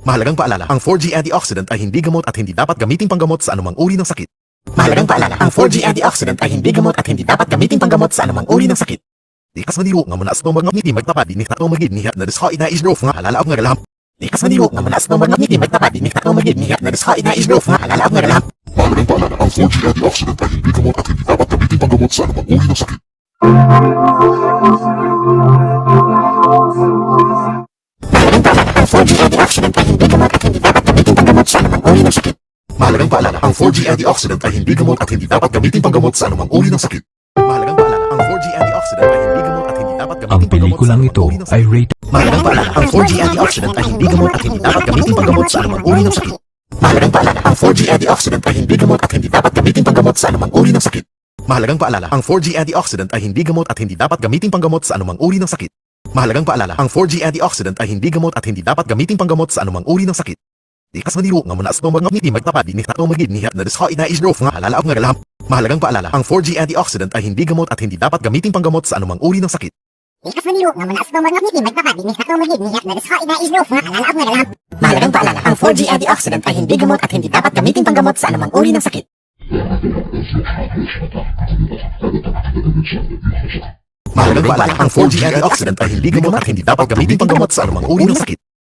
Mahalagang paalala, ang 4G antioxidant ay hindi gamot at hindi dapat gamitin panggamot sa anumang uri ng sakit. Mahalagang paalala, ang 4G antioxidant ay hindi gamot at hindi dapat gamitin panggamot sa anumang uri ng sakit. Dikas maniro nga manaas ng mga ngiti magtapad ni tatong magid niya na desha ina isdrof nga halalaog nga galam. Dikas maniro nga manaas ng mga ngiti magtapad ni tatong magid niya na desha ina isdrof nga halalaog nga galam. Mahalagang paalala, ang 4G antioxidant ay hindi gamot at hindi dapat gamitin panggamot sa anumang uri ng sakit. Mahalagang paalala, ang 4G antioxidant ay hindi gamot at hindi dapat gamitin panggamot sa anumang uri ng sakit. Mahalagang paalala, ang 4G antioxidant ay hindi gamot at hindi dapat Ang gamitin panggamot sa pelikulang anumang ito uri ng ay sakit. rated Mahalagang paalala, ang 4G antioxidant ay hindi gamot at hindi dapat gamitin panggamot sa anumang uri ng sakit. Mahalagang paalala, ang 4G antioxidant ay hindi gamot at hindi dapat gamitin panggamot sa anumang uri ng sakit. Mahalagang paalala, ang 4G antioxidant ay hindi gamot at hindi dapat gamitin panggamot sa anumang uri ng sakit. Mahalagang paalala, ang 4G antioxidant ay hindi gamot at hindi dapat gamitin panggamot sa anumang uri ng sakit. Dikas maniro nga manaas ng mga ngiti magtapad ni tatong magid niya na desha ina isdrof nga halalaog nga galam. Mahalagang paalala, ang 4G antioxidant ay hindi gamot at hindi dapat gamitin panggamot sa anumang uri ng sakit. Dikas maniro nga manaas ng mga ngiti magtapad ni tatong magid niya na desha ina isdrof nga halalaog nga galam. Mahalagang paalala, ang 4G antioxidant ay hindi gamot at hindi dapat gamitin panggamot sa anumang uri ng sakit. Mahalagang paalala, ang 4G antioxidant ay hindi gamot at hindi dapat gamitin panggamot sa anumang uri ng sakit.